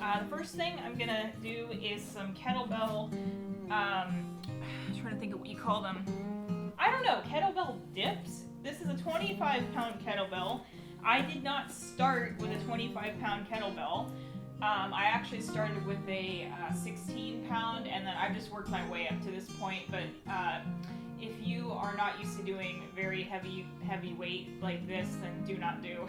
The first thing I'm gonna do is some kettlebell, I'm trying to think of what you call them. I don't know, kettlebell dips. This is a 25-pound kettlebell. I did not start with a 25-pound kettlebell. I actually started with a 16-pound, and then I've just worked my way up to this point. But if you are not used to doing very heavy weight like this, then do not do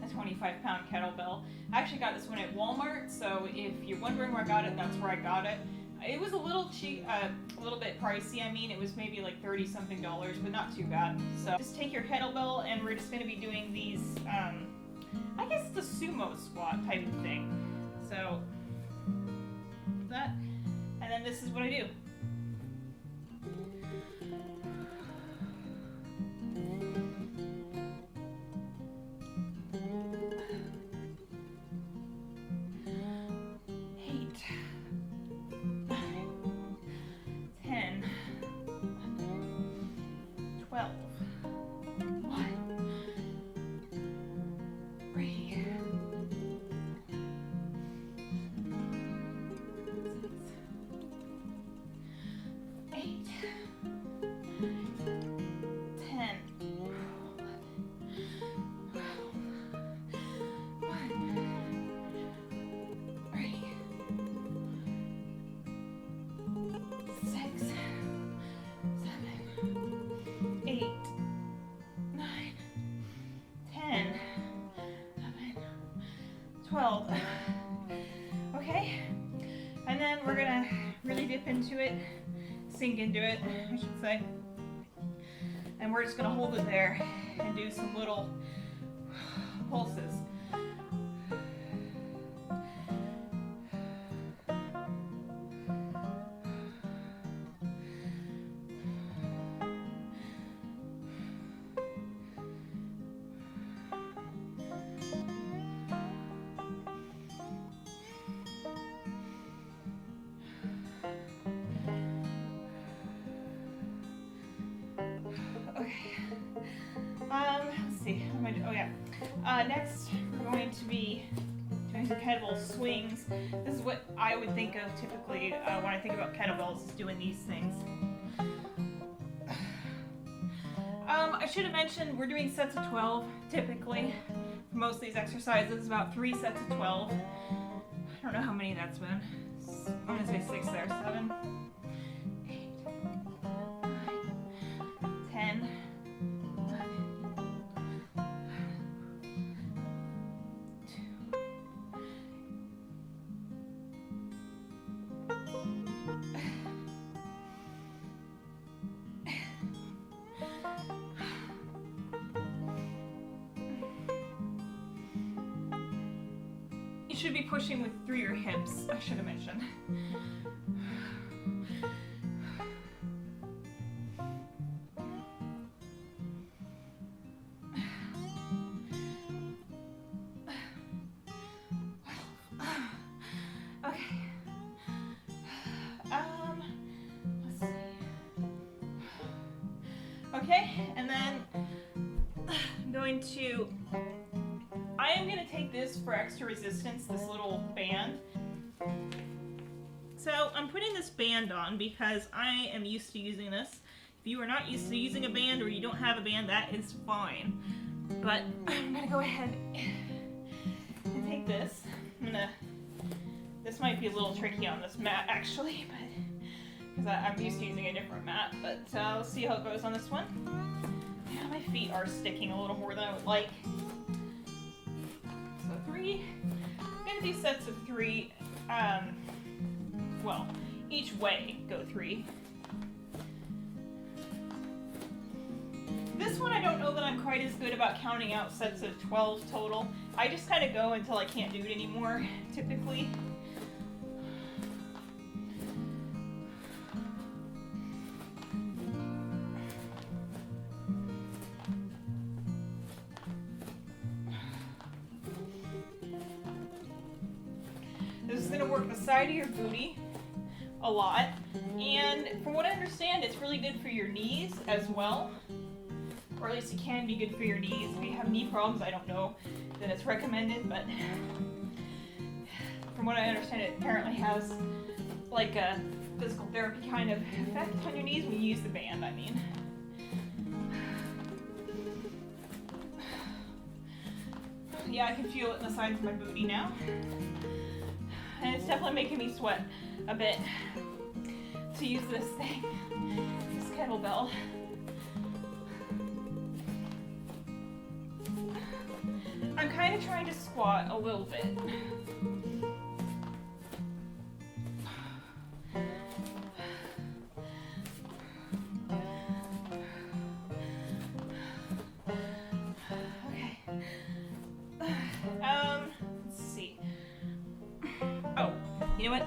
a 25-pound kettlebell. I actually got this one at Walmart, so if you're wondering where I got it, that's where I got it. It was a little cheap, a little bit pricey. I mean, it was maybe like $30-something, but not too bad. So just take your kettlebell, and we're just going to be doing these, I guess it's a sumo squat type of thing. So that, and then this is what I do. Okay, and then we're gonna really dip into it, sink into it, I should say, and we're just gonna hold it there and do some little pulses. Let's see. Next we're going to be doing some kettlebell swings. This is what I would think of typically when I think about kettlebells, is doing these things. I should have mentioned we're doing sets of 12 typically. For most of these exercises, about 3 sets of 12. I don't know how many that's been. I'm going to say 6 there. 7, 8, 9, 10. You should be pushing through your hips, I should have mentioned. Okay. Let's see. Okay, and then I'm going to take this for extra resistance, this little band. So I'm putting this band on because I am used to using this. If you are not used to using a band, or you don't have a band, that is fine. But I'm gonna go ahead and take this. This might be a little tricky on this mat actually, but because I'm used to using a different mat. But let's see how it goes on this one. Yeah, my feet are sticking a little more than I would like. 3. I'm going to do sets of 3. Well, each way go 3. This one I don't know that I'm quite as good about counting out sets of 12 total. I just kind of go until I can't do it anymore, typically. This is going to work the side of your booty a lot, and from what I understand, it's really good for your knees as well, or at least it can be good for your knees. If you have knee problems, I don't know that it's recommended, but from what I understand, it apparently has like a physical therapy kind of effect on your knees when you use the band, I mean. Yeah, I can feel it in the sides of my booty now. And it's definitely making me sweat a bit to use this thing, this kettlebell. I'm kind of trying to squat a little bit. Okay. Let's see. Oh, you know what?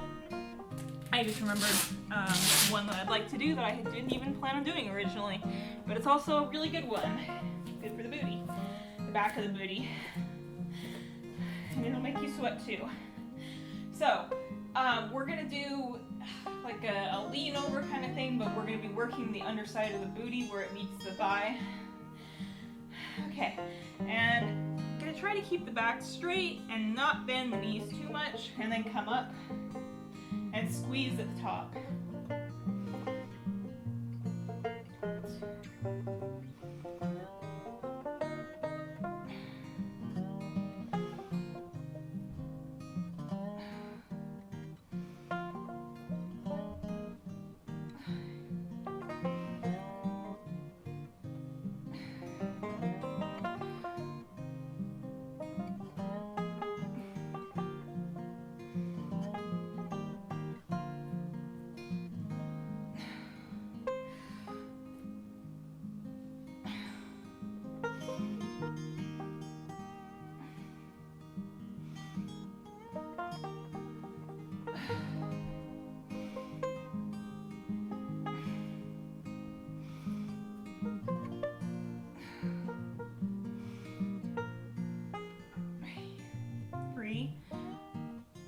I just remembered one that I'd like to do that I didn't even plan on doing originally, but it's also a really good one. Good for the booty, the back of the booty, and it'll make you sweat too. So, we're gonna do like a lean over kind of thing, but we're gonna be working the underside of the booty where it meets the thigh. Okay, and I'm gonna try to keep the back straight and not bend the knees too much, and then come up and squeeze at the top.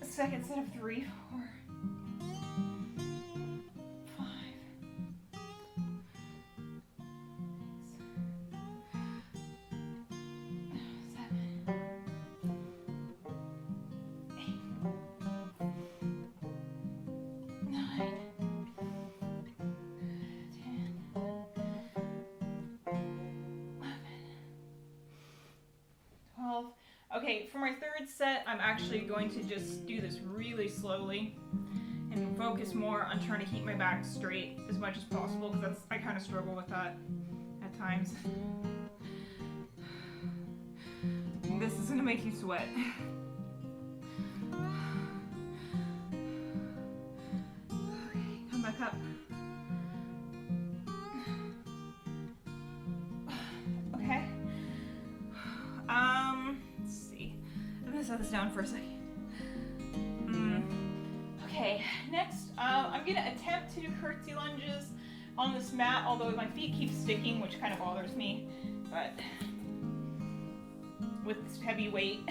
Second set of 3, 4, 5, 6, 7, 8, 9, 10, 11, 12. Okay, for my third set, I'm actually going to just do this really slowly and focus more on trying to keep my back straight as much as possible, because I kind of struggle with that at times. This is going to make you sweat. Okay, come back up. Okay. Set this down for a second. Okay, next I'm gonna attempt to do curtsy lunges on this mat, although my feet keep sticking, which kind of bothers me, but with this heavy weight.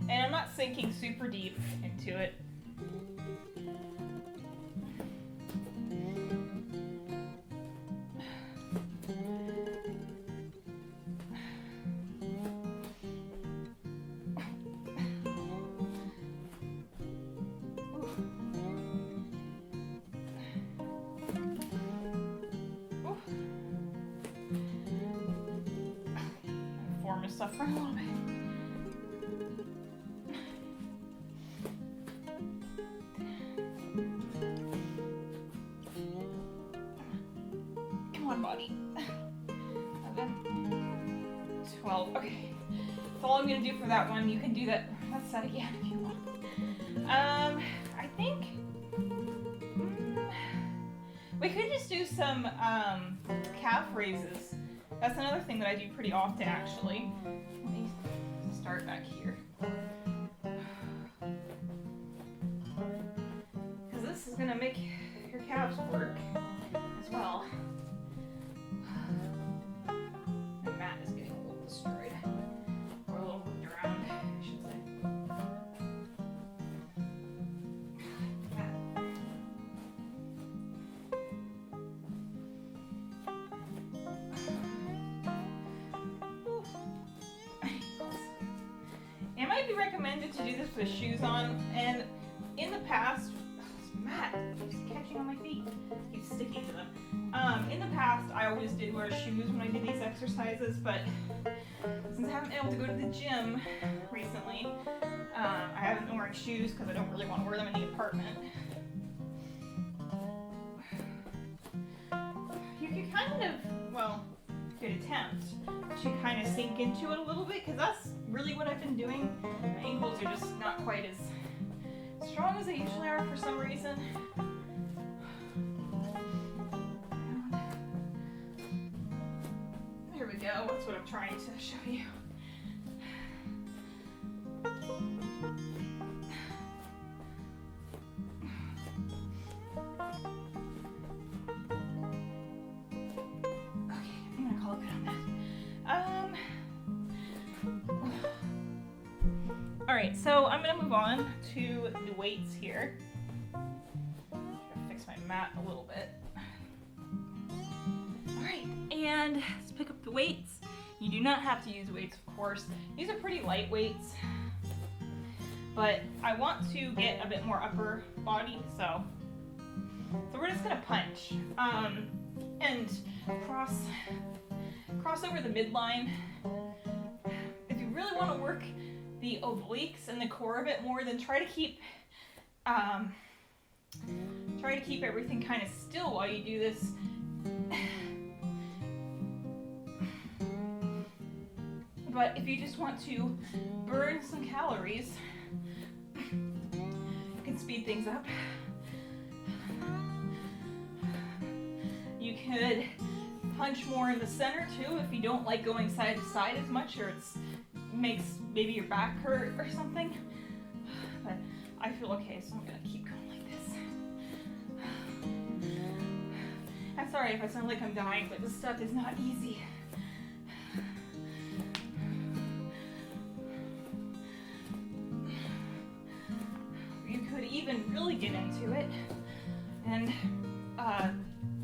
And I'm not sinking super deep into it. Stuff for a little bit. Come on, body. 11, 12. Okay. That's all I'm gonna do for that one. You can do that. Let's set again if you want. I think we could just do some calf raises. That's another thing that I do pretty often, actually. Let me start back here. Because this is going to make your calves work as well. The mat is getting a little destroyed. Or a little moved around, I should say. to do this with shoes on, and in the past, this mat keeps catching on my feet, keeps sticking to them. In the past, I always did wear shoes when I did these exercises, but since I haven't been able to go to the gym recently, I haven't been wearing shoes because I don't really want to wear them in the apartment. You could kind of, well, you could attempt to kind of sink into it a little bit, because that's really what I've been doing. My ankles are just not quite as strong as they usually are for some reason. There we go, that's what I'm trying to show you. Alright, so I'm going to move on to the weights here. I'm going to fix my mat a little bit. Alright, and let's pick up the weights. You do not have to use weights, of course. These are pretty light weights, but I want to get a bit more upper body, so we're just going to punch and cross over the midline. If you really want to work the obliques and the core a bit more, then try to keep everything kind of still while you do this. But if you just want to burn some calories, you can speed things up. You could punch more in the center too if you don't like going side to side as much, or it's makes maybe your back hurt or something. But I feel okay, so I'm gonna keep going like this. I'm sorry if I sound like I'm dying, but this stuff is not easy. You could even really get into it and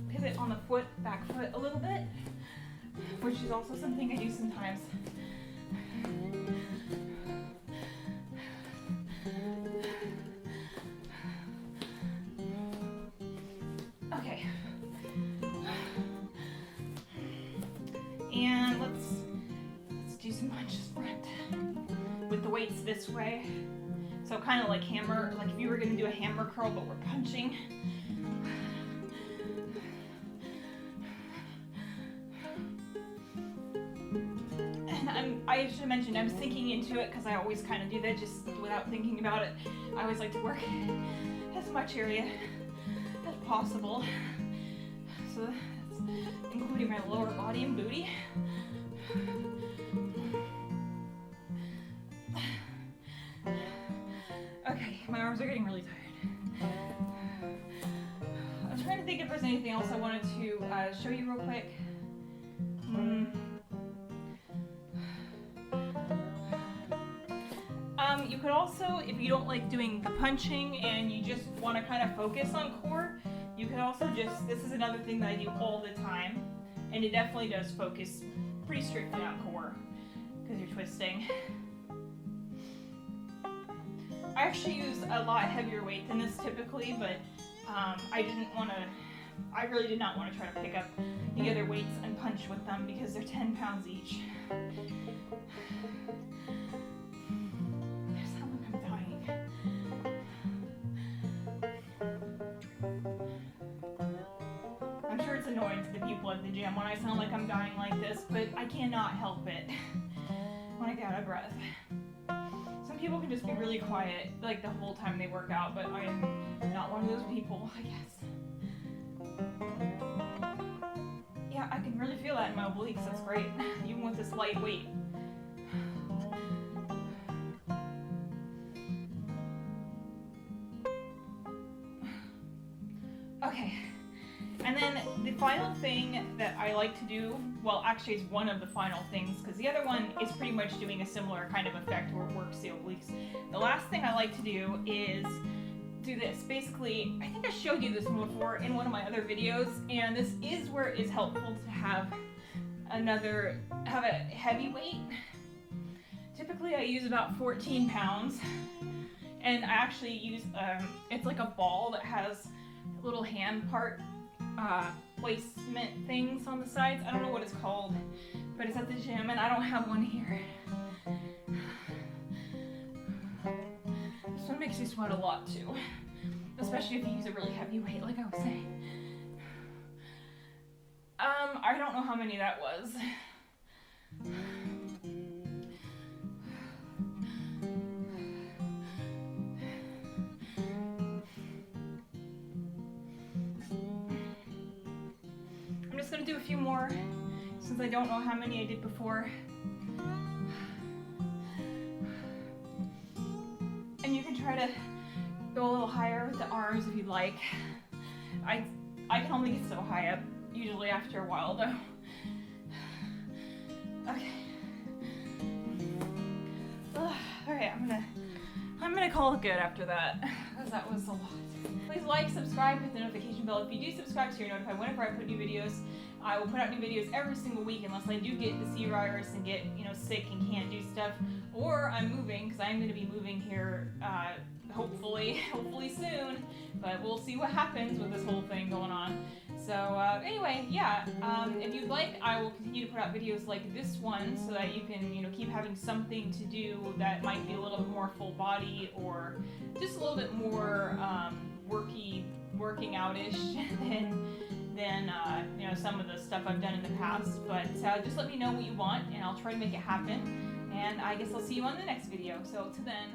pivot on the back foot a little bit, which is also something I do sometimes. Okay. And let's do some punches front with the weights this way. So kind of like hammer, like if you were going to do a hammer curl, but we're punching. I should have mentioned I'm sinking into it because I always kind of do that just without thinking about it. I always like to work as much area as possible. So that's including my lower body and booty. Okay, my arms are getting really tired. I'm trying to think if there's anything else I wanted to show you real quick. You could also, if you don't like doing the punching and you just want to kind of focus on core, you could also just, this is another thing that I do all the time, and it definitely does focus pretty strictly on core, because you're twisting. I actually use a lot heavier weight than this typically, but I really did not want to try to pick up the other weights and punch with them because they're 10 pounds each. I'm sure it's annoying to the people at the gym when I sound like I'm dying like this, but I cannot help it when I get out of breath. Some people can just be really quiet like the whole time they work out, but I am not one of those people, I guess. Yeah, I can really feel that in my obliques, that's great, even with this light weight. Okay, and then the final thing that I like to do, well actually it's one of the final things, because the other one is pretty much doing a similar kind of effect where it works the obliques. The last thing I like to do is do this. Basically, I think I showed you this one before in one of my other videos, and this is where it is helpful to have a heavy weight Typically I use about 14 pounds, and I actually use, it's like a ball that has little hand part placement things on the sides. I don't know what it's called, but it's at the gym and I don't have one here. This one makes you sweat a lot too, especially if you use a really heavy weight like I was saying. I don't know how many that was. I'm just gonna do a few more since I don't know how many I did before. And you can try to go a little higher with the arms if you'd like. I can only get so high up, usually after a while though. Okay. Alright, I'm gonna call it good after that, because that was a lot. Please like, subscribe, hit the notification bell. If you do subscribe so you're notified whenever I put new videos. I will put out new videos every single week unless I do get the C-virus and get, sick and can't do stuff. Or I'm moving, because I'm going to be moving here hopefully soon. But we'll see what happens with this whole thing going on. So anyway, yeah, if you'd like, I will continue to put out videos like this one so that you can, keep having something to do that might be a little bit more full body or just a little bit more working out-ish than some of the stuff I've done in the past. But just let me know what you want and I'll try to make it happen. And I guess I'll see you on the next video. So till then.